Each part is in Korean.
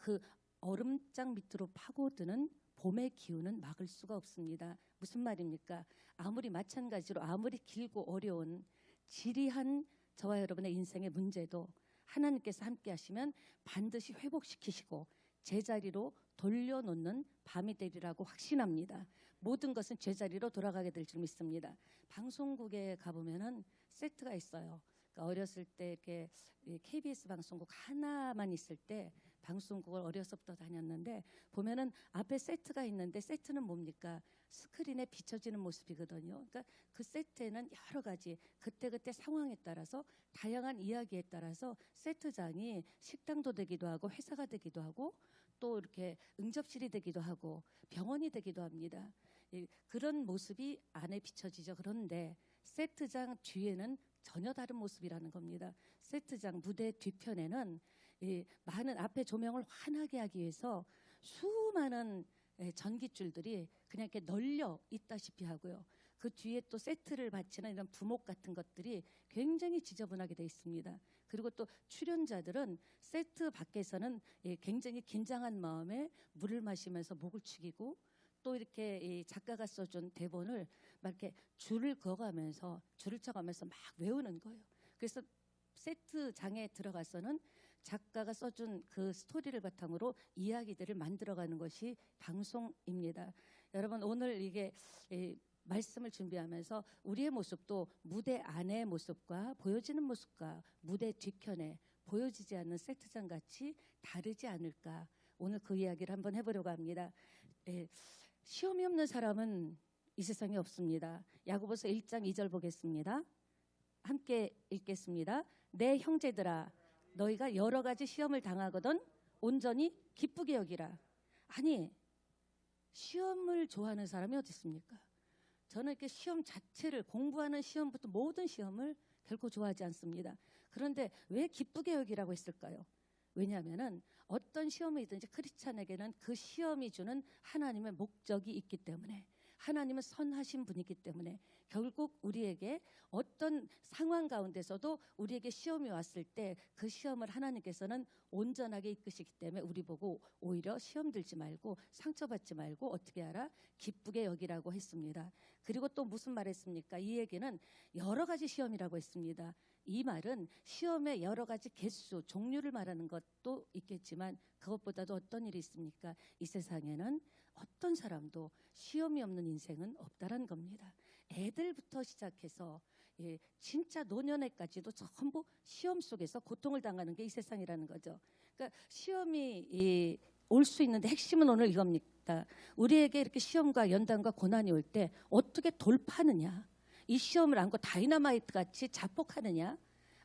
그 얼음장 밑으로 파고드는 봄의 기운은 막을 수가 없습니다. 무슨 말입니까? 아무리 마찬가지로 아무리 길고 어려운 지리한 저와 여러분의 인생의 문제도 하나님께서 함께 하시면 반드시 회복시키시고 제자리로 돌려놓는 밤이 되리라고 확신합니다. 모든 것은 제자리로 돌아가게 될 줄 믿습니다. 방송국에 가보면은 세트가 있어요. 그러니까 어렸을 때 이렇게 KBS 방송국 하나만 있을 때 방송국을 어려서부터 다녔는데 보면은 앞에 세트가 있는데 세트는 뭡니까? 스크린에 비춰지는 모습이거든요. 그러니까 그 세트에는 여러 가지 그때그때 상황에 따라서 다양한 이야기에 따라서 세트장이 식당도 되기도 하고 회사가 되기도 하고 또 이렇게 응접실이 되기도 하고 병원이 되기도 합니다. 그런 모습이 안에 비춰지죠. 그런데 세트장 뒤에는 전혀 다른 모습이라는 겁니다. 세트장 무대 뒤편에는 많은 앞에 조명을 환하게 하기 위해서 수많은 전기줄들이 그냥 이렇게 널려 있다시피 하고요. 그 뒤에 또 세트를 받치는 이런 부목 같은 것들이 굉장히 지저분하게 되어 있습니다. 그리고 또 출연자들은 세트 밖에서는 굉장히 긴장한 마음에 물을 마시면서 목을 축이고 또 이렇게 작가가 써준 대본을 막 이렇게 줄을 그어가면서 줄을 쳐가면서 막 외우는 거예요. 그래서 세트장에 들어가서는 작가가 써준 그 스토리를 바탕으로 이야기들을 만들어가는 것이 방송입니다. 여러분 오늘 이게 말씀을 준비하면서 우리의 모습도 무대 안의 모습과 보여지는 모습과 무대 뒤편에 보여지지 않는 세트장 같이 다르지 않을까. 오늘 그 이야기를 한번 해보려고 합니다. 시험이 없는 사람은 이 세상에 없습니다. 야고보서 1장 2절 보겠습니다. 함께 읽겠습니다. 내 형제들아 너희가 여러 가지 시험을 당하거든 온전히 기쁘게 여기라. 아니 시험을 좋아하는 사람이 어디 있습니까? 저는 이렇게 시험 자체를 공부하는 시험부터 모든 시험을 결코 좋아하지 않습니다. 그런데 왜 기쁘게 여기라고 했을까요? 왜냐하면은 어떤 시험이든지 크리스찬에게는 그 시험이 주는 하나님의 목적이 있기 때문에 하나님은 선하신 분이기 때문에 결국 우리에게 어떤 상황 가운데서도 우리에게 시험이 왔을 때 그 시험을 하나님께서는 온전하게 이끄시기 때문에 우리 보고 오히려 시험 들지 말고 상처받지 말고 어떻게 하라? 기쁘게 여기라고 했습니다. 그리고 또 무슨 말 했습니까? 이 얘기는 여러 가지 시험이라고 했습니다. 이 말은 시험의 여러 가지 개수, 종류를 말하는 것도 있겠지만 그것보다도 어떤 일이 있습니까? 이 세상에는 어떤 사람도 시험이 없는 인생은 없다라는 겁니다. 애들부터 시작해서 진짜 노년에까지도 전부 시험 속에서 고통을 당하는 게 이 세상이라는 거죠. 그러니까 시험이 올 수 있는데 핵심은 오늘 이겁니다. 우리에게 이렇게 시험과 연단과 고난이 올 때 어떻게 돌파하느냐. 이 시험을 안고 다이너마이트 같이 자폭하느냐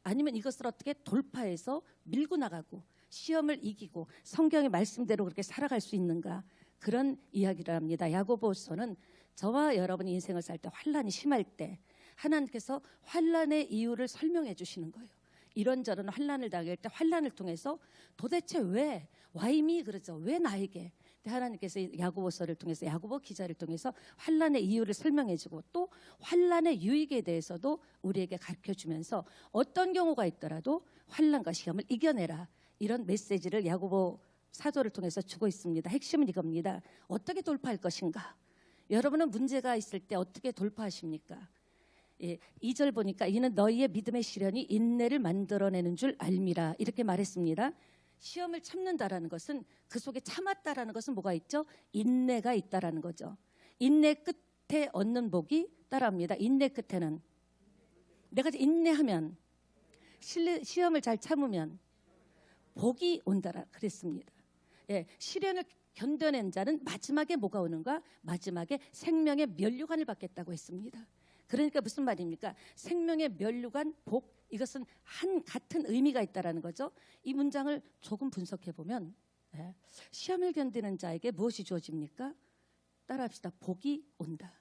아니면 이것을 어떻게 돌파해서 밀고 나가고 시험을 이기고 성경의 말씀대로 그렇게 살아갈 수 있는가 그런 이야기를 합니다. 야고보서는 저와 여러분이 인생을 살 때 환난이 심할 때 하나님께서 환난의 이유를 설명해 주시는 거예요. 이런저런 환난을 당할 때 환난을 통해서 도대체 왜 와이미 그러죠. 왜 나에게 하나님께서 야고보서를 통해서 야고보 기자를 통해서 환난의 이유를 설명해주고 또 환난의 유익에 대해서도 우리에게 가르쳐주면서 어떤 경우가 있더라도 환난과 시험을 이겨내라 이런 메시지를 야고보 사도를 통해서 주고 있습니다. 핵심은 이겁니다. 어떻게 돌파할 것인가? 여러분은 문제가 있을 때 어떻게 돌파하십니까? 2절 보니까 이는 너희의 믿음의 시련이 인내를 만들어내는 줄 알미라 이렇게 말했습니다. 시험을 참는다라는 것은 그 속에 참았다라는 것은 뭐가 있죠? 인내가 있다라는 거죠. 인내 끝에 얻는 복이 따라합니다. 인내 끝에는 내가 인내하면 시험을 잘 참으면 복이 온다라 그랬습니다. 시련을 견뎌낸 자는 마지막에 뭐가 오는가? 마지막에 생명의 면류관을 받겠다고 했습니다. 그러니까 무슨 말입니까? 생명의 면류관, 복 이것은 한 같은 의미가 있다라는 거죠. 이 문장을 조금 분석해 보면 시험을 견디는 자에게 무엇이 주어집니까? 따라합시다. 복이 온다.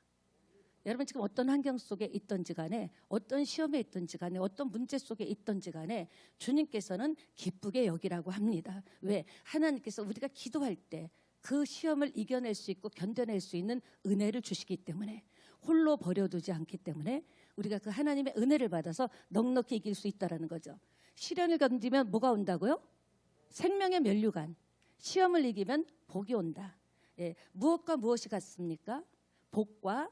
여러분 지금 어떤 환경 속에 있든지 간에 어떤 시험에 있든지 간에 어떤 문제 속에 있든지 간에 주님께서는 기쁘게 여기라고 합니다. 왜? 하나님께서 우리가 기도할 때 그 시험을 이겨낼 수 있고 견뎌낼 수 있는 은혜를 주시기 때문에 홀로 버려두지 않기 때문에 우리가 그 하나님의 은혜를 받아서 넉넉히 이길 수 있다는 거죠. 시련을 견디면 뭐가 온다고요? 생명의 면류관. 시험을 이기면 복이 온다. 예, 무엇과 무엇이 같습니까? 복과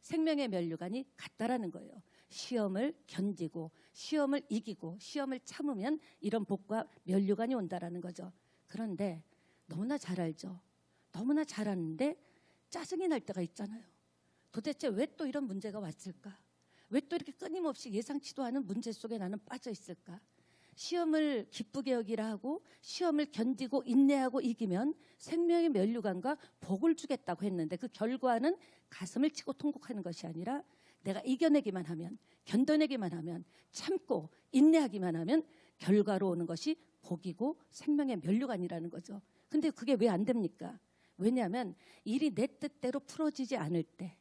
생명의 면류관이 같다라는 거예요. 시험을 견디고 시험을 이기고 시험을 참으면 이런 복과 면류관이 온다라는 거죠. 그런데 너무나 잘 알죠. 너무나 잘 아는데 짜증이 날 때가 있잖아요. 도대체 왜 또 이런 문제가 왔을까? 왜 또 이렇게 끊임없이 예상치도 않은 문제 속에 나는 빠져 있을까? 시험을 기쁘게 여기라 하고 시험을 견디고 인내하고 이기면 생명의 면류관과 복을 주겠다고 했는데 그 결과는 가슴을 치고 통곡하는 것이 아니라 내가 이겨내기만 하면, 견뎌내기만 하면, 참고 인내하기만 하면 결과로 오는 것이 복이고 생명의 면류관이라는 거죠. 근데 그게 왜 안 됩니까? 왜냐하면 일이 내 뜻대로 풀어지지 않을 때,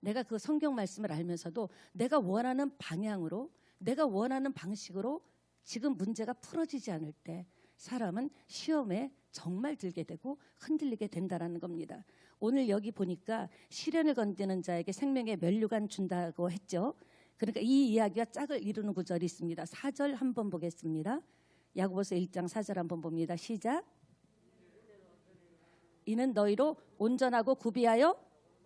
내가 그 성경 말씀을 알면서도 내가 원하는 방향으로, 내가 원하는 방식으로 지금 문제가 풀어지지 않을 때 사람은 시험에 정말 들게 되고 흔들리게 된다는 겁니다. 오늘 여기 보니까 시련을 건디는 자에게 생명의 면류관 준다고 했죠. 그러니까 이 이야기가 짝을 이루는 구절이 있습니다. 4절 한번 보겠습니다. 야고보서 1장 4절 한번 봅니다. 시작. 이는 너희로 온전하고 구비하여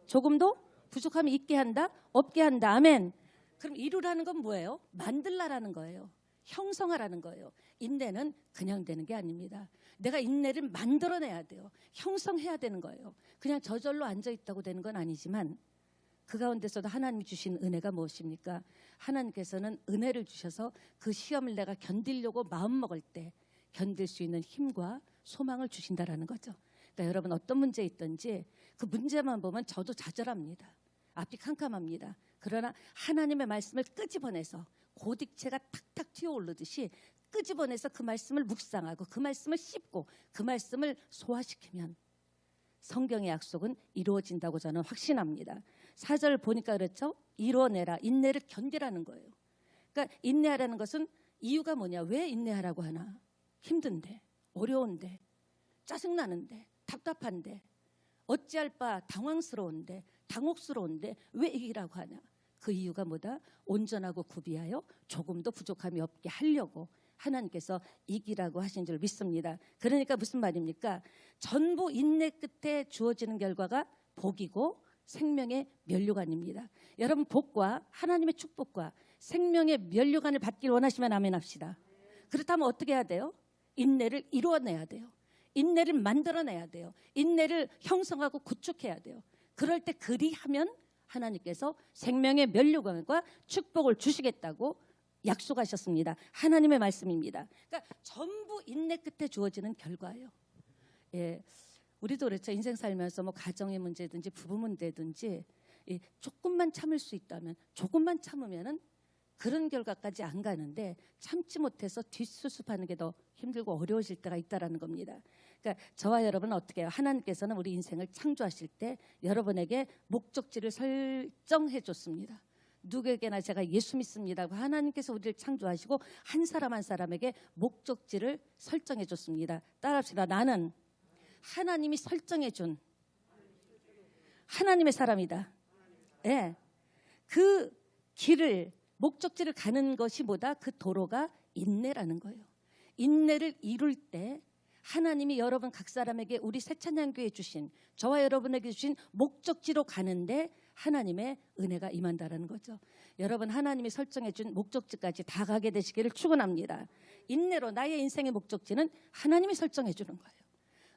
조금도 부족함이 있게 한다, 없게 한다. 아멘. 그럼 이루라는 건 뭐예요? 만들라라는 거예요. 형성하라는 거예요. 인내는 그냥 되는 게 아닙니다. 내가 인내를 만들어내야 돼요. 형성해야 되는 거예요. 그냥 저절로 앉아있다고 되는 건 아니지만 그 가운데서도 하나님이 주신 은혜가 무엇입니까? 하나님께서는 은혜를 주셔서 그 시험을 내가 견디려고 마음먹을 때 견딜 수 있는 힘과 소망을 주신다라는 거죠. 그러니까 여러분 어떤 문제 있든지 그 문제만 보면 저도 좌절합니다. 앞이 캄캄합니다. 그러나 하나님의 말씀을 끄집어내서 고딕체가 탁탁 튀어오르듯이 끄집어내서 그 말씀을 묵상하고 그 말씀을 씹고 그 말씀을 소화시키면 성경의 약속은 이루어진다고 저는 확신합니다. 4절 보니까 그렇죠? 이뤄내라. 인내를 견디라는 거예요. 그러니까 인내하라는 것은 이유가 뭐냐? 왜 인내하라고 하나? 힘든데, 어려운데, 짜증나는데, 답답한데, 어찌할 바 당황스러운데, 당혹스러운데 왜 이기라고 하냐? 그 이유가 뭐다? 온전하고 구비하여 조금도 부족함이 없게 하려고 하나님께서 이기라고 하신 줄 믿습니다. 그러니까 무슨 말입니까? 전부 인내 끝에 주어지는 결과가 복이고 생명의 면류관입니다. 여러분 복과 하나님의 축복과 생명의 면류관을 받길 원하시면 아멘 합시다. 그렇다면 어떻게 해야 돼요? 인내를 이루어내야 돼요. 인내를 만들어내야 돼요. 인내를 형성하고 구축해야 돼요. 그럴 때 그리하면 하나님께서 생명의 면류관과 축복을 주시겠다고 약속하셨습니다. 하나님의 말씀입니다. 그러니까 전부 인내 끝에 주어지는 결과예요. 예, 우리도 그렇죠. 인생 살면서 뭐 가정의 문제든지 부부 문제든지 조금만 참을 수 있다면, 조금만 참으면은 그런 결과까지 안 가는데 참지 못해서 뒷수습하는 게 더 힘들고 어려워질 때가 있다라는 겁니다. 그러니까 저와 여러분은 어떻게 해요? 하나님께서는 우리 인생을 창조하실 때 여러분에게 목적지를 설정해 줬습니다. 누구에게나 제가 예수 믿습니다고 하나님께서 우리를 창조하시고 한 사람 한 사람에게 목적지를 설정해 줬습니다. 따라합시다. 나는 하나님이 설정해 준 하나님의 사람이다. 예, 네. 그 길을 목적지를 가는 것이 뭐다? 그 도로가 인내라는 거예요. 인내를 이룰 때 하나님이 여러분 각 사람에게 우리 새찬양교회 주신, 저와 여러분에게 주신 목적지로 가는데 하나님의 은혜가 임한다라는 거죠. 여러분 하나님이 설정해 준 목적지까지 다 가게 되시기를 축원합니다. 인내로 나의 인생의 목적지는 하나님이 설정해 주는 거예요.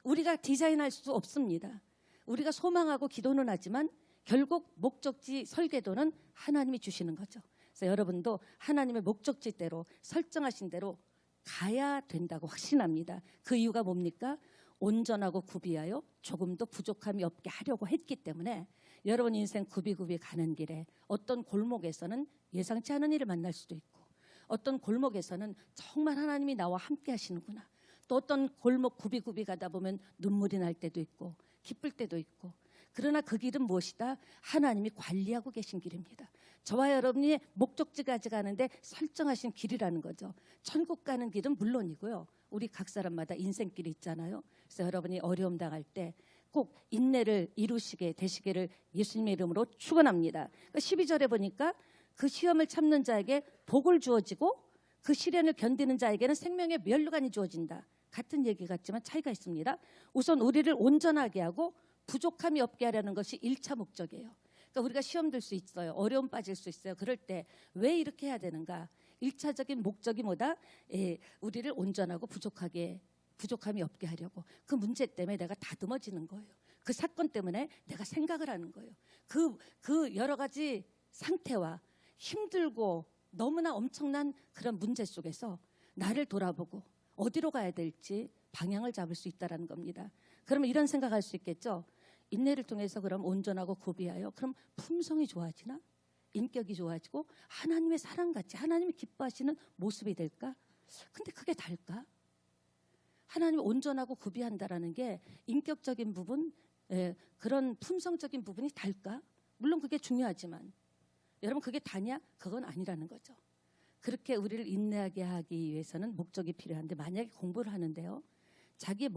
우리가 디자인할 수 없습니다. 우리가 소망하고 기도는 하지만 결국 목적지 설계도는 하나님이 주시는 거죠. 그래서 여러분도 하나님의 목적지대로 설정하신 대로 가야 된다고 확신합니다. 그 이유가 뭡니까? 온전하고 구비하여 조금도 부족함이 없게 하려고 했기 때문에 여러분 인생 구비구비 가는 길에 어떤 골목에서는 예상치 않은 일을 만날 수도 있고 어떤 골목에서는 정말 하나님이 나와 함께 하시는구나. 또 어떤 골목 구비구비 가다 보면 눈물이 날 때도 있고 기쁠 때도 있고 그러나 그 길은 무엇이다? 하나님이 관리하고 계신 길입니다. 저와 여러분이 목적지까지 가는데 설정하신 길이라는 거죠. 천국 가는 길은 물론이고요. 우리 각 사람마다 인생길이 있잖아요. 그래서 여러분이 어려움 당할 때 꼭 인내를 이루시게 되시기를 예수님의 이름으로 축원합니다. 12절에 보니까 그 시험을 참는 자에게 복을 주어지고 그 시련을 견디는 자에게는 생명의 면류관이 주어진다. 같은 얘기 같지만 차이가 있습니다. 우선 우리를 온전하게 하고 부족함이 없게 하려는 것이 1차 목적이에요. 그러니까 우리가 시험 들 수 있어요. 어려움 빠질 수 있어요. 그럴 때 왜 이렇게 해야 되는가? 1차적인 목적이 뭐다? 우리를 온전하고 부족함이 없게 하려고. 그 문제 때문에 내가 다듬어지는 거예요. 그 사건 때문에 내가 생각을 하는 거예요. 그 여러 가지 상태와 힘들고 너무나 엄청난 그런 문제 속에서 나를 돌아보고 어디로 가야 될지 방향을 잡을 수 있다는 겁니다. 그러면 이런 생각할 수 있겠죠. 인내를 통해서 그럼 온전하고 구비하여 그럼 품성이 좋아지나? 인격이 좋아지고 하나님의 사랑같이 하나님이 기뻐하시는 모습이 될까? 근데 그게 달까? 하나님이 온전하고 구비한다라는 게 인격적인 부분, 그런 품성적인 부분이 달까? 물론 그게 중요하지만 여러분 그게 다냐? 그건 아니라는 거죠. 그렇게 우리를 인내하게 하기 위해서는 목적이 필요한데 만약에 공부를 하는데요. 자기의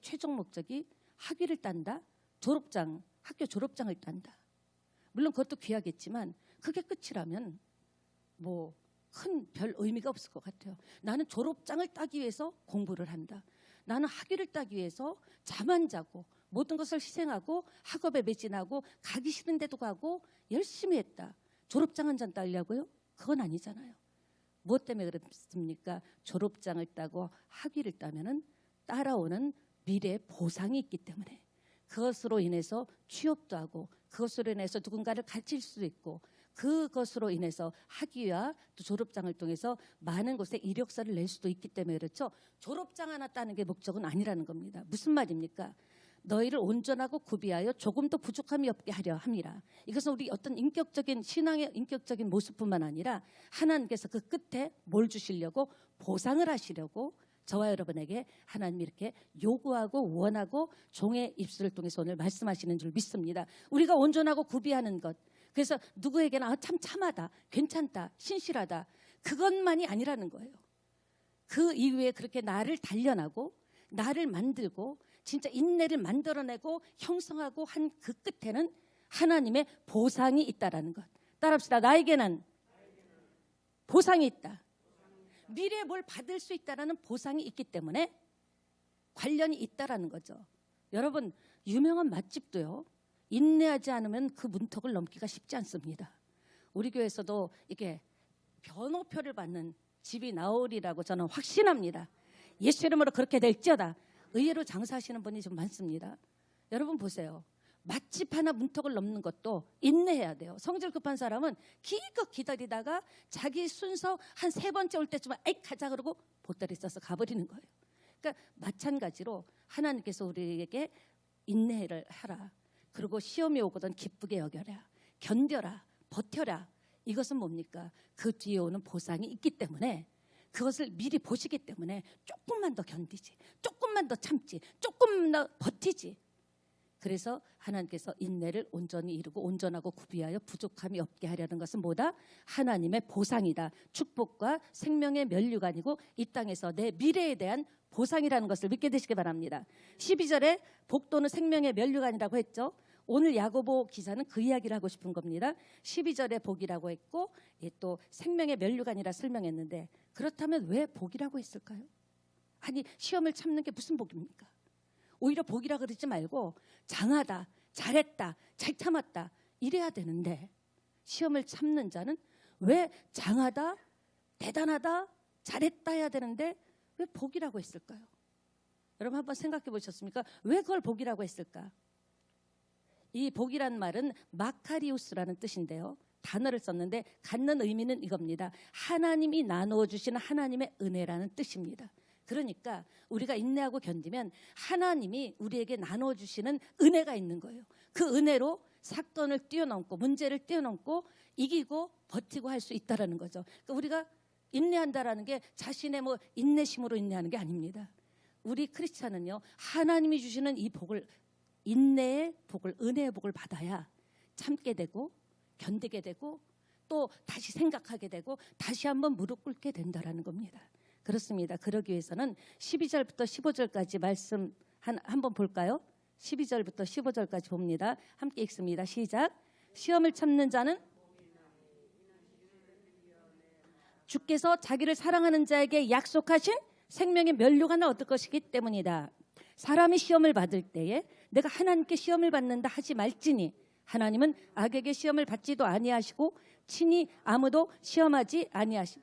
최종 목적이 학위를 딴다, 학교 졸업장을 딴다. 물론 그것도 귀하겠지만 그게 끝이라면 뭐 큰 별 의미가 없을 것 같아요. 나는 졸업장을 따기 위해서 공부를 한다. 나는 학위를 따기 위해서 잠 안 자고 모든 것을 희생하고 학업에 매진하고 가기 싫은데도 가고 열심히 했다. 졸업장 한 장 따려고요? 그건 아니잖아요. 무엇 때문에 그렇습니까? 졸업장을 따고 학위를 따면은 따라오는 미래의 보상이 있기 때문에 그것으로 인해서 취업도 하고 그것으로 인해서 누군가를 가르칠 수도 있고 그것으로 인해서 학위와 또 졸업장을 통해서 많은 곳에 이력서를 낼 수도 있기 때문에 그렇죠. 졸업장 하나 따는 게 목적은 아니라는 겁니다. 무슨 말입니까? 너희를 온전하고 구비하여 조금도 부족함이 없게 하려 함이라. 이것은 우리 어떤 인격적인 신앙의 인격적인 모습뿐만 아니라 하나님께서 그 끝에 뭘 주시려고 보상을 하시려고 저와 여러분에게 하나님이 이렇게 요구하고 원하고 종의 입술을 통해서 오늘 말씀하시는 줄 믿습니다. 우리가 온전하고 구비하는 것, 그래서 누구에게나 참 참하다, 괜찮다, 신실하다, 그것만이 아니라는 거예요. 그 이후에 그렇게 나를 단련하고 나를 만들고 진짜 인내를 만들어내고 형성하고 한 그 끝에는 하나님의 보상이 있다라는 것. 따라합시다. 나에게는 보상이 있다. 미래에 뭘 받을 수 있다라는 보상이 있기 때문에 관련이 있다라는 거죠. 여러분 유명한 맛집도요. 인내하지 않으면 그 문턱을 넘기가 쉽지 않습니다. 우리 교회에서도 이게 변호표를 받는 집이 나오리라고 저는 확신합니다. 예수 이름으로 그렇게 될지어다. 의외로 장사하시는 분이 좀 많습니다. 여러분 보세요. 맛집 하나 문턱을 넘는 것도 인내해야 돼요. 성질 급한 사람은 기껏 기다리다가 자기 순서 한 3번째 올 때쯤 에이 가자 그러고 보따리 싸서 가버리는 거예요. 그러니까 마찬가지로 하나님께서 우리에게 인내를 하라. 그리고 시험이 오거든 기쁘게 여겨라. 견뎌라. 버텨라. 이것은 뭡니까? 그 뒤에 오는 보상이 있기 때문에 그것을 미리 보시기 때문에 조금만 더 견디지. 조금만 더 참지. 조금만 더 버티지. 그래서 하나님께서 인내를 온전히 이루고 온전하고 구비하여 부족함이 없게 하려는 것은 뭐다? 하나님의 보상이다. 축복과 생명의 면류관이고 이 땅에서 내 미래에 대한 보상이라는 것을 믿게 되시기 바랍니다. 12절에 복도는 생명의 면류관이라고 했죠. 오늘 야고보 기자는 그 이야기를 하고 싶은 겁니다. 12절에 복이라고 했고 또 생명의 면류관이라 설명했는데 그렇다면 왜 복이라고 했을까요? 아니 시험을 참는 게 무슨 복입니까? 오히려 복이라 그러지 말고 장하다, 잘했다, 잘 참았다 이래야 되는데 시험을 참는 자는 왜 장하다, 대단하다, 잘했다 해야 되는데 왜 복이라고 했을까요? 여러분 한번 생각해 보셨습니까? 왜 그걸 복이라고 했을까? 이 복이란 말은 마카리우스라는 뜻인데요. 단어를 썼는데 갖는 의미는 이겁니다. 하나님이 나누어 주시는 하나님의 은혜라는 뜻입니다. 그러니까 우리가 인내하고 견디면 하나님이 우리에게 나누어 주시는 은혜가 있는 거예요. 그 은혜로 사건을 뛰어넘고 문제를 뛰어넘고 이기고 버티고 할 수 있다라는 거죠. 그러니까 우리가 인내한다라는 게 자신의 뭐 인내심으로 인내하는 게 아닙니다. 우리 크리스찬은요. 하나님이 주시는 이 복을 인내의 복을 은혜의 복을 받아야 참게 되고 견디게 되고 또 다시 생각하게 되고 다시 한번 무릎 꿇게 된다라는 겁니다. 그렇습니다. 그러기 위해서는 12절부터 15절까지 말씀 한번 볼까요? 12절부터 15절까지 봅니다. 함께 읽습니다. 시작. 시험을 참는 자는 주께서 자기를 사랑하는 자에게 약속하신 생명의 면류관을 얻을 것이기 때문이다. 사람이 시험을 받을 때에 내가 하나님께 시험을 받는다 하지 말지니 하나님은 악에게 시험을 받지도 아니하시고 친히 아무도 시험하지 아니하시고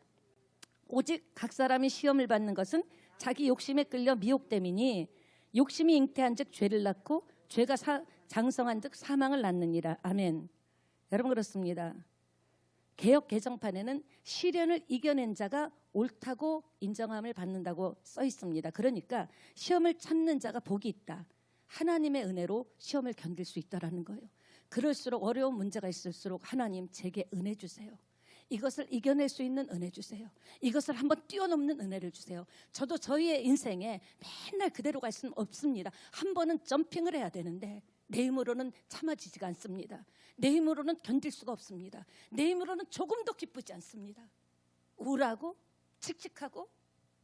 오직 각 사람이 시험을 받는 것은 자기 욕심에 끌려 미혹됨이니 욕심이 잉태한즉 죄를 낳고 죄가 장성한즉 사망을 낳느니라. 아멘. 여러분 그렇습니다. 개역 개정판에는 시련을 이겨낸 자가 옳다고 인정함을 받는다고 써 있습니다. 그러니까 시험을 참는 자가 복이 있다. 하나님의 은혜로 시험을 견딜 수 있다라는 거예요. 그럴수록 어려운 문제가 있을수록 하나님 제게 은혜 주세요. 이것을 이겨낼 수 있는 은혜 주세요. 이것을 한번 뛰어넘는 은혜를 주세요. 저도 저희의 인생에 맨날 그대로 갈 수는 없습니다. 한 번은 점핑을 해야 되는데 내 힘으로는 참아지지가 않습니다. 내 힘으로는 견딜 수가 없습니다. 내 힘으로는 조금도 기쁘지 않습니다. 우울하고 칙칙하고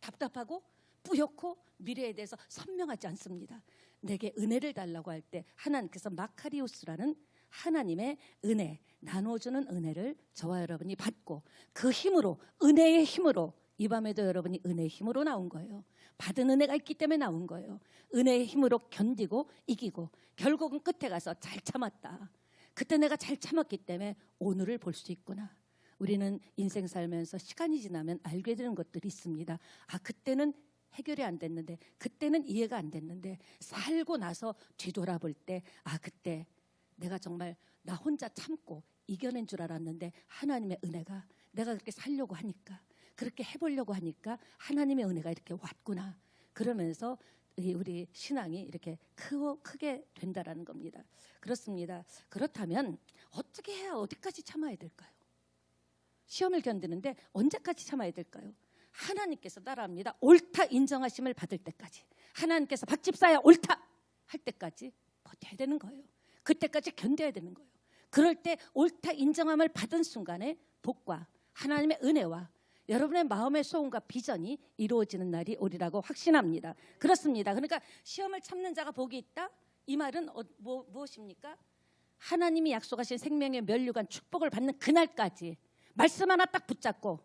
답답하고 뿌옇고 미래에 대해서 선명하지 않습니다. 내게 은혜를 달라고 할 때 하나님께서 마카리오스라는 하나님의 은혜, 나눠주는 은혜를 저와 여러분이 받고 그 힘으로, 은혜의 힘으로, 이 밤에도 여러분이 은혜의 힘으로 나온 거예요. 받은 은혜가 있기 때문에 나온 거예요. 은혜의 힘으로 견디고 이기고 결국은 끝에 가서 잘 참았다. 그때 내가 잘 참았기 때문에 오늘을 볼 수 있구나. 우리는 인생 살면서 시간이 지나면 알게 되는 것들이 있습니다. 아, 그때는 해결이 안 됐는데, 그때는 이해가 안 됐는데, 살고 나서 뒤돌아볼 때, 아, 그때 내가 정말 나 혼자 참고 이겨낸 줄 알았는데 하나님의 은혜가 내가 그렇게 살려고 하니까, 그렇게 해보려고 하니까 하나님의 은혜가 이렇게 왔구나. 그러면서 우리 신앙이 이렇게 크게 된다라는 겁니다. 그렇습니다. 그렇다면 어떻게 해야 어디까지 참아야 될까요? 시험을 견디는데 언제까지 참아야 될까요? 하나님께서 따라합니다. 옳다 인정하심을 받을 때까지, 하나님께서 박집사야 옳다 할 때까지 버텨야 되는 거예요. 그때까지 견뎌야 되는 거예요. 그럴 때 옳다 인정함을 받은 순간에 복과 하나님의 은혜와 여러분의 마음의 소원과 비전이 이루어지는 날이 오리라고 확신합니다. 그렇습니다. 그러니까 시험을 참는 자가 복이 있다? 이 말은 무엇입니까? 하나님이 약속하신 생명의 면류관 축복을 받는 그날까지 말씀 하나 딱 붙잡고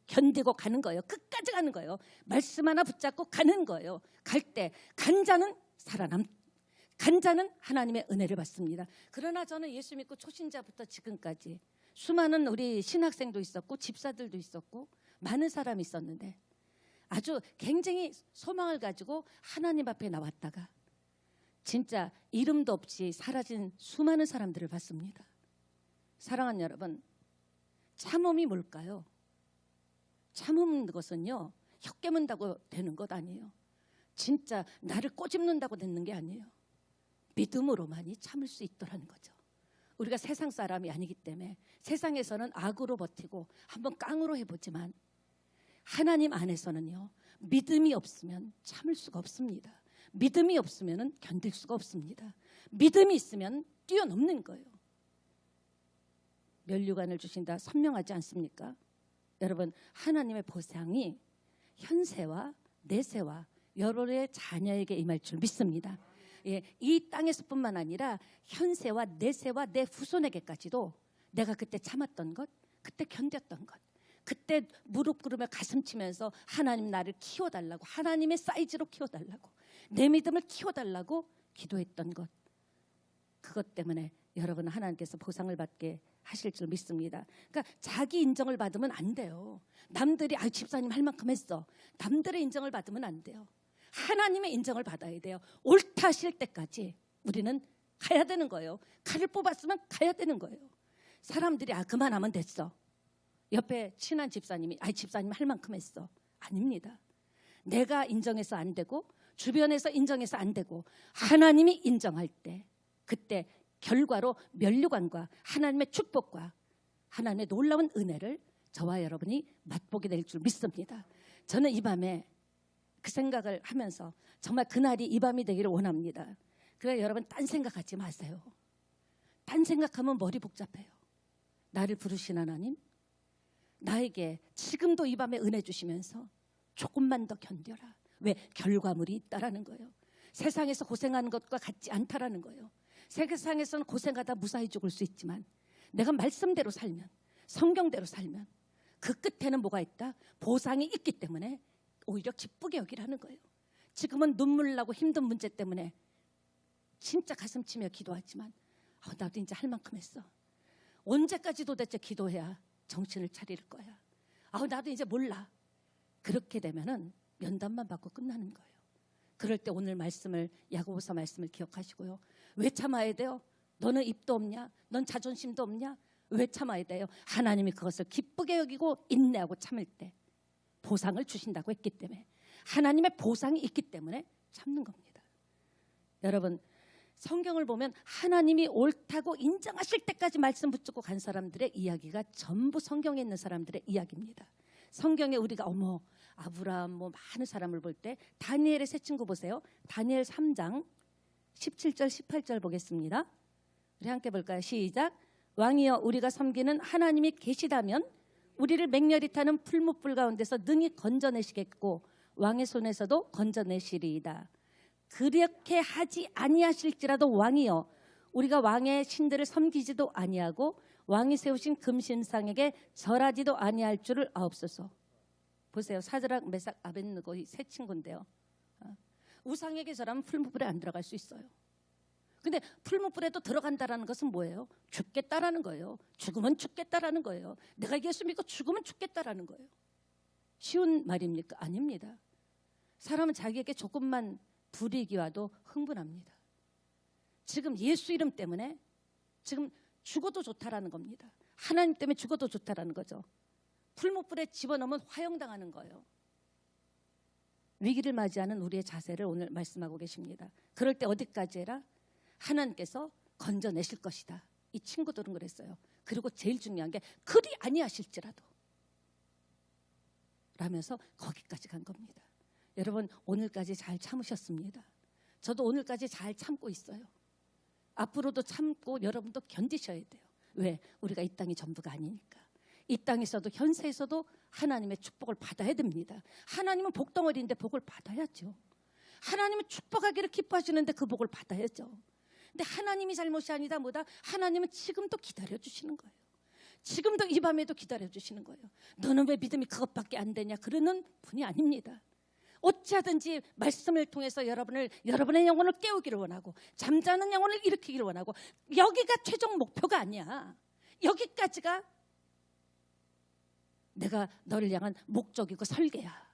견디고 가는 거예요. 끝까지 가는 거예요. 말씀 하나 붙잡고 가는 거예요. 갈 때 간 자는 간 자는 하나님의 은혜를 받습니다. 그러나 저는 예수 믿고 초신자부터 지금까지 수많은 우리 신학생도 있었고 집사들도 있었고 많은 사람이 있었는데 아주 굉장히 소망을 가지고 하나님 앞에 나왔다가 진짜 이름도 없이 사라진 수많은 사람들을 봤습니다. 사랑하는 여러분, 참음이 뭘까요? 참는 것은요, 혀 깨문다고 되는 것 아니에요. 진짜 나를 꼬집는다고 되는 게 아니에요. 믿음으로만이 참을 수 있더라는 거죠. 우리가 세상 사람이 아니기 때문에 세상에서는 악으로 버티고 한번 깡으로 해보지만 하나님 안에서는요, 믿음이 없으면 참을 수가 없습니다. 믿음이 없으면 견딜 수가 없습니다. 믿음이 있으면 뛰어넘는 거예요. 면류관을 주신다 선명하지 않습니까? 여러분, 하나님의 보상이 현세와 내세와 여러분의 자녀에게 임할 줄 믿습니다. 예, 이 땅에서뿐만 아니라 현세와 내세와 내 후손에게까지도 내가 그때 참았던 것, 그때 견뎠던 것, 그때 무릎 꿇으며 가슴 치면서 하나님 나를 키워달라고, 하나님의 사이즈로 키워달라고, 내 믿음을 키워달라고 기도했던 것, 그것 때문에 여러분 하나님께서 보상을 받게 하실 줄 믿습니다. 그러니까 자기 인정을 받으면 안 돼요. 남들이 집사님 할 만큼 했어. 남들의 인정을 받으면 안 돼요. 하나님의 인정을 받아야 돼요. 옳다 하실 때까지 우리는 가야 되는 거예요. 칼을 뽑았으면 가야 되는 거예요. 사람들이 그만하면 됐어. 옆에 친한 집사님이 집사님 할 만큼 했어. 아닙니다. 내가 인정해서 안 되고 주변에서 인정해서 안 되고 하나님이 인정할 때 그때 결과로 면류관과 하나님의 축복과 하나님의 놀라운 은혜를 저와 여러분이 맛보게 될 줄 믿습니다. 저는 이 밤에 그 생각을 하면서 정말 그날이 이 밤이 되기를 원합니다. 그래, 여러분 딴 생각하지 마세요. 딴 생각하면 머리 복잡해요. 나를 부르신 하나님, 나에게 지금도 이 밤에 은혜 주시면서 조금만 더 견뎌라. 왜? 결과물이 있다라는 거예요. 세상에서 고생하는 것과 같지 않다라는 거예요. 세상에서는 고생하다 무사히 죽을 수 있지만 내가 말씀대로 살면, 성경대로 살면 그 끝에는 뭐가 있다? 보상이 있기 때문에 오히려 기쁘게 여기라는 거예요. 지금은 눈물 나고 힘든 문제 때문에 진짜 가슴 치며 기도하지만 나도 이제 할 만큼 했어. 언제까지 도대체 기도해야 정신을 차릴 거야. 나도 이제 몰라. 그렇게 되면은 면담만 받고 끝나는 거예요. 그럴 때 오늘 말씀을, 야고보서 말씀을 기억하시고요. 왜 참아야 돼요? 너는 입도 없냐? 넌 자존심도 없냐? 왜 참아야 돼요? 하나님이 그것을 기쁘게 여기고 인내하고 참을 때 보상을 주신다고 했기 때문에, 하나님의 보상이 있기 때문에 참는 겁니다. 여러분, 성경을 보면 하나님이 옳다고 인정하실 때까지 말씀 붙잡고 간 사람들의 이야기가 전부 성경에 있는 사람들의 이야기입니다. 성경에 우리가 아브라함 많은 사람을 볼 때 다니엘의 세 친구 보세요. 다니엘 3장 17절 18절 보겠습니다. 우리 함께 볼까요? 시작. 왕이여, 우리가 섬기는 하나님이 계시다면 우리를 맹렬히 타는 풀무불 가운데서 능히 건져내시겠고 왕의 손에서도 건져내시리이다. 그렇게 하지 아니하실지라도 왕이여, 우리가 왕의 신들을 섬기지도 아니하고 왕이 세우신 금신상에게 절하지도 아니할 줄을 아옵소서. 보세요. 사드락, 메삭, 아벳느고 이 세 친구인데요. 우상에게 절하면 풀무불에 안 들어갈 수 있어요. 근데 풀무불에도 들어간다라는 것은 뭐예요? 죽겠다라는 거예요. 죽으면 죽겠다라는 거예요. 내가 예수 믿고 죽으면 죽겠다라는 거예요. 쉬운 말입니까? 아닙니다. 사람은 자기에게 조금만 불이익이 와도 흥분합니다. 지금 예수 이름 때문에 지금 죽어도 좋다라는 겁니다. 하나님 때문에 죽어도 좋다라는 거죠. 풀무불에 집어넣으면 화형당하는 거예요. 위기를 맞이하는 우리의 자세를 오늘 말씀하고 계십니다. 그럴 때 어디까지 해라? 하나님께서 건져내실 것이다. 이 친구들은 그랬어요. 그리고 제일 중요한 게 그리 아니하실지라도 라면서 거기까지 간 겁니다. 여러분, 오늘까지 잘 참으셨습니다. 저도 오늘까지 잘 참고 있어요. 앞으로도 참고 여러분도 견디셔야 돼요. 왜? 우리가 이 땅이 전부가 아니니까. 이 땅에서도 현세에서도 하나님의 축복을 받아야 됩니다. 하나님은 복덩어리인데 복을 받아야죠. 하나님은 축복하기를 기뻐하시는데 그 복을 받아야죠. 근데 하나님이 잘못이 아니다 뭐다? 하나님은 지금도 기다려주시는 거예요. 지금도 이 밤에도 기다려주시는 거예요. 너는 왜 믿음이 그것밖에 안 되냐? 그러는 분이 아닙니다. 어찌하든지 말씀을 통해서 여러분의 영혼을 깨우기를 원하고 잠자는 영혼을 일으키기를 원하고, 여기가 최종 목표가 아니야. 여기까지가 내가 너를 향한 목적이고 설계야.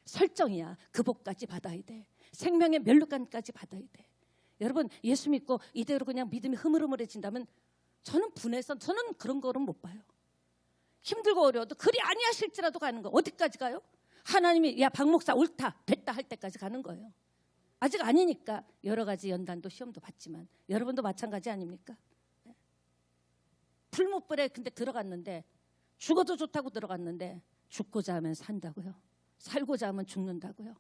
설정이야. 그 복까지 받아야 돼. 생명의 면류관까지 받아야 돼. 여러분, 예수 믿고 이대로 그냥 믿음이 흐물흐물해진다면 저는 분해서 저는 그런 거는 못 봐요. 힘들고 어려워도 그리 아니하실지라도 가는 거. 어디까지 가요? 하나님이 야 박 목사 옳다 됐다 할 때까지 가는 거예요. 아직 아니니까 여러 가지 연단도 시험도 받지만 여러분도 마찬가지 아닙니까? 풀무불에 근데 들어갔는데 죽어도 좋다고 들어갔는데 죽고자 하면 산다고요? 살고자 하면 죽는다고요?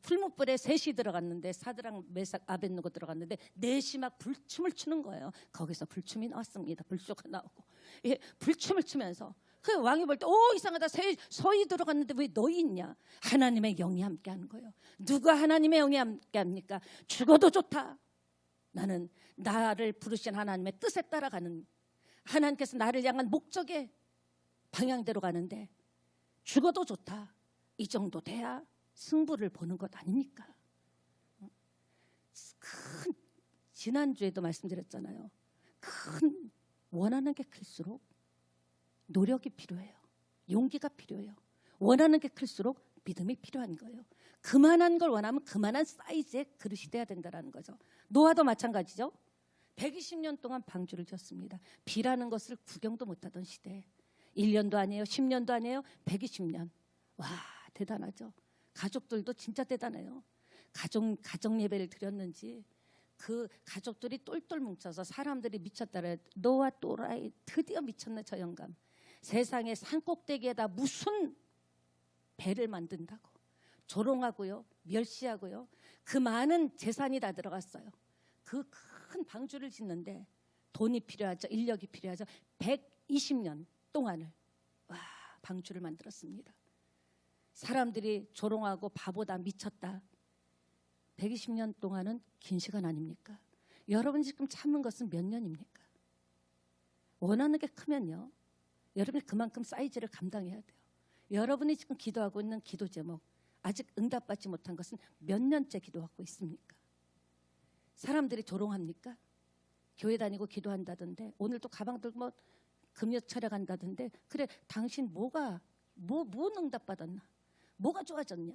풀무불에 셋이 들어갔는데 사드락, 메삭, 아벳느고 들어갔는데 넷이 막 불춤을 추는 거예요. 거기서 불춤이 나왔습니다. 불쇼가 나오고 불춤을 추면서 그 왕이 볼 때 이상하다. 서희 들어갔는데 왜 너희 있냐? 하나님의 영이 함께하는 거예요. 누가 하나님의 영이 함께합니까? 죽어도 좋다. 나는 나를 부르신 하나님의 뜻에 따라가는, 하나님께서 나를 향한 목적의 방향대로 가는데 죽어도 좋다. 이 정도 돼야 승부를 보는 것 아닙니까? 지난주에도 말씀드렸잖아요. 큰 원하는 게 클수록 노력이 필요해요. 용기가 필요해요. 원하는 게 클수록 믿음이 필요한 거예요. 그만한 걸 원하면 그만한 사이즈의 그릇이 돼야 된다는 거죠. 노아도 마찬가지죠. 120년 동안 방주를 졌습니다. 비라는 것을 구경도 못하던 시대에 1년도 아니에요. 10년도 아니에요. 120년. 와, 대단하죠. 가족들도 진짜 대단해요. 가정 예배를 드렸는지 그 가족들이 똘똘 뭉쳐서 사람들이 미쳤다래. 노아 또라이 드디어 미쳤네 저 영감. 세상에 산꼭대기에다 무슨 배를 만든다고 조롱하고요, 멸시하고요. 그 많은 재산이 다 들어갔어요. 그 큰 방주를 짓는데 돈이 필요하죠. 인력이 필요하죠. 120년 동안을 방주를 만들었습니다. 사람들이 조롱하고 바보다 미쳤다. 120년 동안은 긴 시간 아닙니까? 여러분이 지금 참는 것은 몇 년입니까? 원하는 게 크면요, 여러분이 그만큼 사이즈를 감당해야 돼요. 여러분이 지금 기도하고 있는 기도 제목 아직 응답받지 못한 것은 몇 년째 기도하고 있습니까? 사람들이 조롱합니까? 교회 다니고 기도한다던데, 오늘도 가방 들고 금요 촬영한다던데, 그래 당신 뭐 응답받았나? 뭐가 좋아졌냐?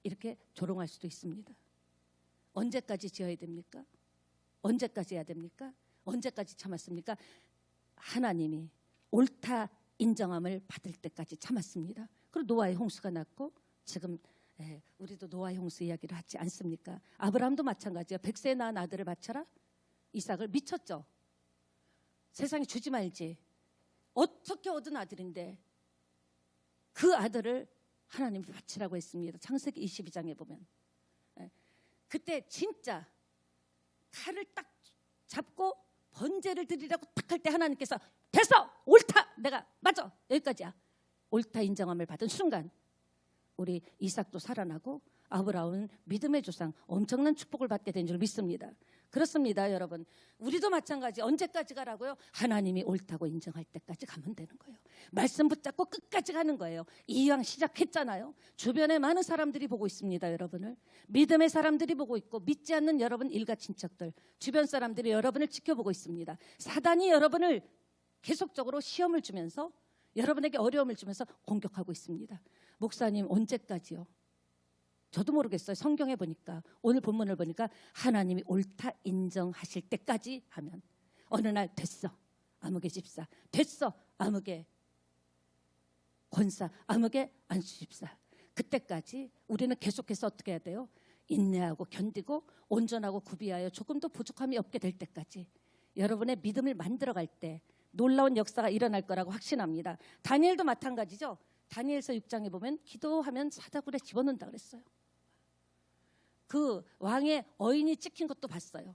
이렇게 조롱할 수도 있습니다. 언제까지 지어야 됩니까? 언제까지 해야 됩니까? 언제까지 참았습니까? 하나님이 옳다 인정함을 받을 때까지 참았습니다. 그리고 노아의 홍수가 났고, 지금 우리도 노아의 홍수 이야기를 하지 않습니까? 아브라함도 마찬가지예요. 100세에 낳은 아들을 바쳐라. 이삭을 미쳤죠. 세상에 주지 말지. 어떻게 얻은 아들인데 그 아들을 하나님이 바치라고 했습니다. 창세기 22장에 보면. 그때 진짜 칼을 딱 잡고 번제를 드리라고 딱 할 때 하나님께서 됐어! 옳다! 내가 맞아! 여기까지야. 옳다 인정함을 받은 순간 우리 이삭도 살아나고 아브라함은 믿음의 조상, 엄청난 축복을 받게 된 줄 믿습니다. 그렇습니다, 여러분. 우리도 마찬가지. 언제까지 가라고요? 하나님이 옳다고 인정할 때까지 가면 되는 거예요. 말씀 붙잡고 끝까지 가는 거예요. 이왕 시작했잖아요. 주변에 많은 사람들이 보고 있습니다, 여러분을. 믿음의 사람들이 보고 있고, 믿지 않는 여러분 일가 친척들, 주변 사람들이 여러분을 지켜보고 있습니다. 사단이 여러분을 계속적으로 시험을 주면서, 여러분에게 어려움을 주면서 공격하고 있습니다. 목사님, 언제까지요? 저도 모르겠어요. 성경에 보니까, 오늘 본문을 보니까 하나님이 옳다 인정하실 때까지 하면, 어느 날 됐어, 아무개 집사, 됐어, 아무개 권사, 아무개 안수 집사, 그때까지 우리는 계속해서 어떻게 해야 돼요? 인내하고 견디고 온전하고 구비하여 조금도 부족함이 없게 될 때까지, 여러분의 믿음을 만들어갈 때 놀라운 역사가 일어날 거라고 확신합니다. 다니엘도 마찬가지죠. 다니엘서 6장에 보면 기도하면 사다굴에 집어넣는다 그랬어요. 그 왕의 어인이 찍힌 것도 봤어요.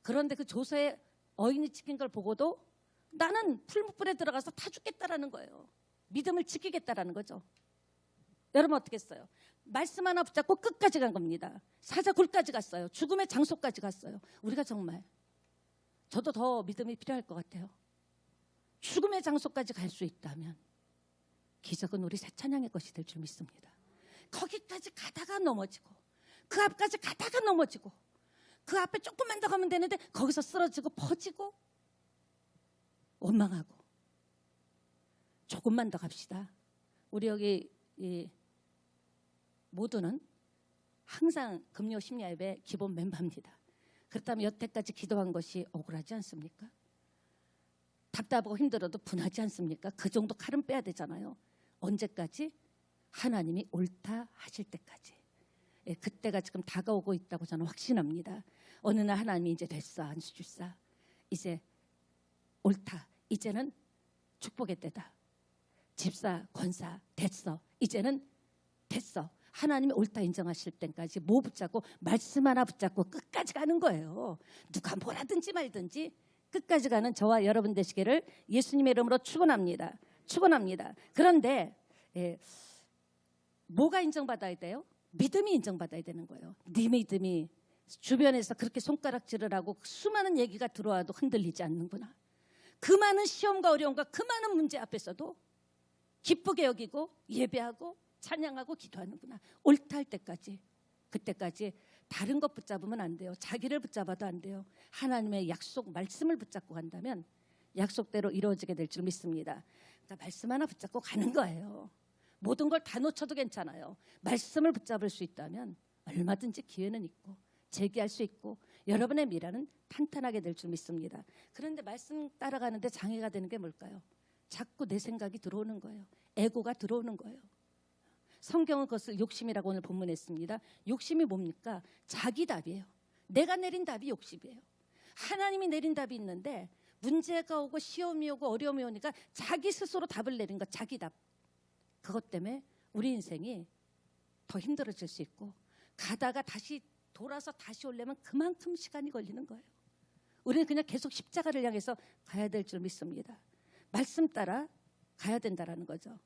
그런데 그 조서에 어인이 찍힌 걸 보고도 나는 풀무불에 들어가서 타 죽겠다라는 거예요. 믿음을 지키겠다라는 거죠. 여러분 어떻게 했어요? 말씀 하나 붙잡고 끝까지 간 겁니다. 사자굴까지 갔어요. 죽음의 장소까지 갔어요. 우리가 정말, 저도 더 믿음이 필요할 것 같아요. 죽음의 장소까지 갈 수 있다면 기적은 우리 새 찬양의 것이 될 줄 믿습니다. 거기까지 가다가 넘어지고, 그 앞까지 가다가 넘어지고, 그 앞에 조금만 더 가면 되는데 거기서 쓰러지고 퍼지고 원망하고, 조금만 더 갑시다. 우리 여기 모두는 항상 금요 심야 예배 기본 멤버입니다. 그렇다면 여태까지 기도한 것이 억울하지 않습니까? 답답하고 힘들어도 분하지 않습니까? 그 정도 칼은 빼야 되잖아요. 언제까지? 하나님이 옳다 하실 때까지. 그때가 지금 다가오고 있다고 저는 확신합니다. 어느 날 하나님이 이제 됐어, 안수 집사, 이제 옳다, 이제는 축복의 때다. 집사, 권사 됐어, 이제는 됐어. 하나님이 옳다 인정하실 때까지 뭐 붙잡고, 말씀 하나 붙잡고 끝까지 가는 거예요. 누가 뭐라든지 말든지 끝까지 가는 저와 여러분 되시기를 예수님의 이름으로 축원합니다. 축원합니다. 그런데 뭐가 인정받아야 돼요? 믿음이 인정받아야 되는 거예요. 네 믿음이 주변에서 그렇게 손가락질을 하고 수많은 얘기가 들어와도 흔들리지 않는구나. 그 많은 시험과 어려움과 그 많은 문제 앞에서도 기쁘게 여기고 예배하고 찬양하고 기도하는구나. 옳다 할 때까지, 그때까지 다른 것 붙잡으면 안 돼요. 자기를 붙잡아도 안 돼요. 하나님의 약속 말씀을 붙잡고 간다면 약속대로 이루어지게 될 줄 믿습니다. 그러니까 말씀 하나 붙잡고 가는 거예요. 모든 걸 다 놓쳐도 괜찮아요. 말씀을 붙잡을 수 있다면 얼마든지 기회는 있고 재기할 수 있고 여러분의 미래는 탄탄하게 될 줄 믿습니다. 그런데 말씀 따라가는데 장애가 되는 게 뭘까요? 자꾸 내 생각이 들어오는 거예요. 에고가 들어오는 거예요. 성경은 그것을 욕심이라고 오늘 본문에 했습니다. 욕심이 뭡니까? 자기 답이에요. 내가 내린 답이 욕심이에요. 하나님이 내린 답이 있는데 문제가 오고 시험이 오고 어려움이 오니까 자기 스스로 답을 내린 것, 자기 답. 그것 때문에 우리 인생이 더 힘들어질 수 있고, 가다가 다시 돌아서 다시 오려면 그만큼 시간이 걸리는 거예요. 우리는 그냥 계속 십자가를 향해서 가야 될 줄 믿습니다. 말씀 따라 가야 된다라는 거죠.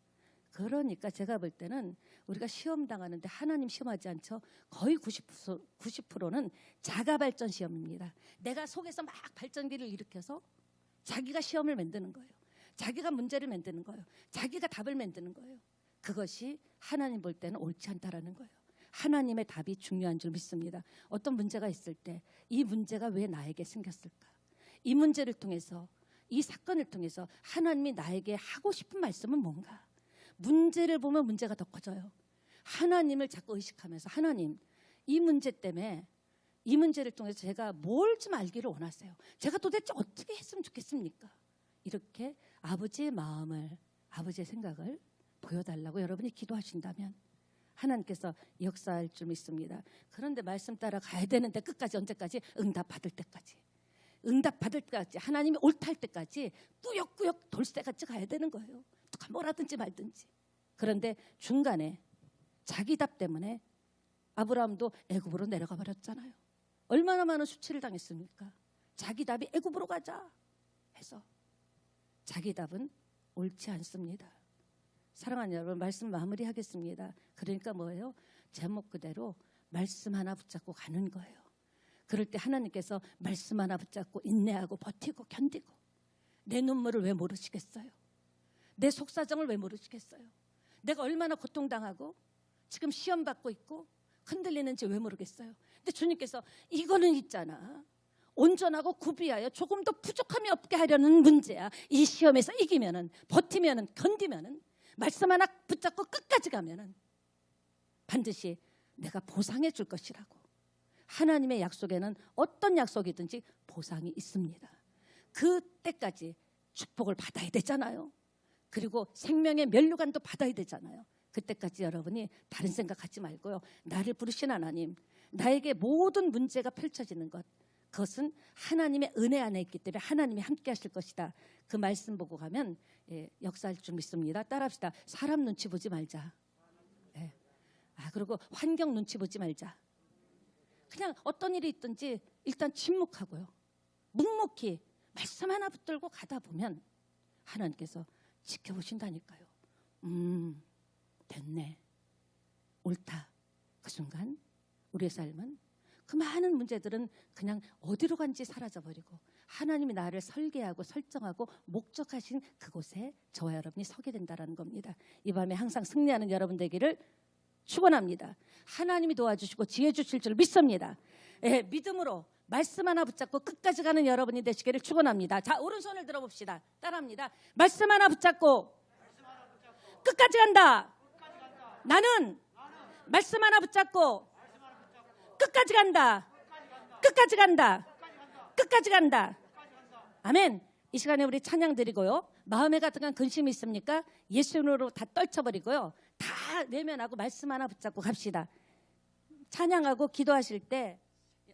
그러니까 제가 볼 때는 우리가 시험 당하는데 하나님 시험하지 않죠. 거의 90%는 자가 발전 시험입니다. 내가 속에서 막 발전기를 일으켜서 자기가 시험을 만드는 거예요. 자기가 문제를 만드는 거예요. 자기가 답을 만드는 거예요. 그것이 하나님 볼 때는 옳지 않다라는 거예요. 하나님의 답이 중요한 줄 믿습니다. 어떤 문제가 있을 때 이 문제가 왜 나에게 생겼을까? 이 문제를 통해서, 이 사건을 통해서 하나님이 나에게 하고 싶은 말씀은 뭔가? 문제를 보면 문제가 더 커져요. 하나님을 자꾸 의식하면서 하나님, 이 문제 때문에 이 문제를 통해서 제가 뭘 좀 알기를 원하세요. 제가 도대체 어떻게 했으면 좋겠습니까? 이렇게 아버지의 마음을, 아버지의 생각을 보여달라고 여러분이 기도하신다면 하나님께서 역사할 줄 믿습니다. 그런데 말씀 따라 가야 되는데 끝까지 언제까지? 응답 받을 때까지. 응답 받을 때까지, 하나님이 옳다할 때까지 꾸역꾸역 돌쇠같이 가야 되는 거예요. 누가 뭐라든지 말든지. 그런데 중간에 자기 답 때문에 아브라함도 애굽으로 내려가 버렸잖아요. 얼마나 많은 수치를 당했습니까? 자기 답이 애굽으로 가자 해서 자기 답은 옳지 않습니다. 사랑하는 여러분, 말씀 마무리하겠습니다. 그러니까 뭐예요? 제목 그대로 말씀 하나 붙잡고 가는 거예요. 그럴 때 하나님께서 말씀 하나 붙잡고 인내하고 버티고 견디고, 내 눈물을 왜 모르시겠어요? 내 속사정을 왜 모르시겠어요? 내가 얼마나 고통당하고 지금 시험 받고 있고 흔들리는지 왜 모르겠어요? 근데 주님께서 이거는 있잖아, 온전하고 구비하여 조금 더 부족함이 없게 하려는 문제야. 이 시험에서 이기면은, 버티면은, 견디면은, 말씀 하나 붙잡고 끝까지 가면은 반드시 내가 보상해 줄 것이라고. 하나님의 약속에는 어떤 약속이든지 보상이 있습니다. 그때까지 축복을 받아야 되잖아요. 그리고 생명의 면류관도 받아야 되잖아요. 그때까지 여러분이 다른 생각하지 말고요, 나를 부르신 하나님, 나에게 모든 문제가 펼쳐지는 것, 그것은 하나님의 은혜 안에 있기 때문에 하나님이 함께 하실 것이다. 그 말씀 보고 가면 역사할 줄 믿습니다. 따라합시다. 사람 눈치 보지 말자. 그리고 환경 눈치 보지 말자. 그냥 어떤 일이 있든지 일단 침묵하고요, 묵묵히 말씀 하나 붙들고 가다 보면 하나님께서 지켜보신다니까요. 됐네, 옳다. 그 순간 우리의 삶은, 그 많은 문제들은 그냥 어디로 간지 사라져버리고 하나님이 나를 설계하고 설정하고 목적하신 그곳에 저와 여러분이 서게 된다는 겁니다. 이 밤에 항상 승리하는 여러분 되기를 축원합니다. 하나님이 도와주시고 지혜 주실 줄 믿습니다. 믿음으로 말씀 하나 붙잡고 끝까지 가는 여러분이 되시기를 축원합니다. 자, 오른손을 들어봅시다. 따라합니다. 말씀 하나 붙잡고 끝까지 간다. 나는 말씀 하나 붙잡고 끝까지 간다. 끝까지 간다. 끝까지 간다. 아멘. 이 시간에 우리 찬양 드리고요, 마음에 가득한 근심이 있습니까? 예수님으로 다 떨쳐버리고요, 다 내면하고 말씀 하나 붙잡고 갑시다. 찬양하고 기도하실 때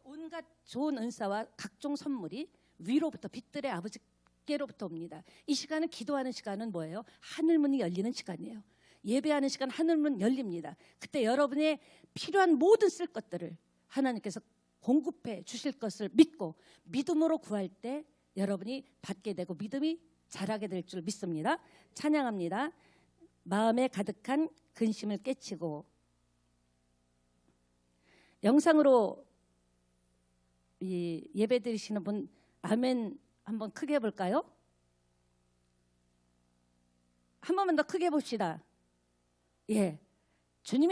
온갖 좋은 은사와 각종 선물이 위로부터, 빛들의 아버지께로부터 옵니다. 이 시간은, 기도하는 시간은 뭐예요? 하늘문이 열리는 시간이에요. 예배하는 시간 하늘문 열립니다. 그때 여러분의 필요한 모든 쓸 것들을 하나님께서 공급해 주실 것을 믿고 믿음으로 구할 때 여러분이 받게 되고 믿음이 자라게 될 줄 믿습니다. 찬양합니다. 마음에 가득한 근심을 깨치고. 영상으로 예배 드리시는 분 아멘 한번 크게 해볼까요? 한 번만 더 크게 해봅시다. 주님이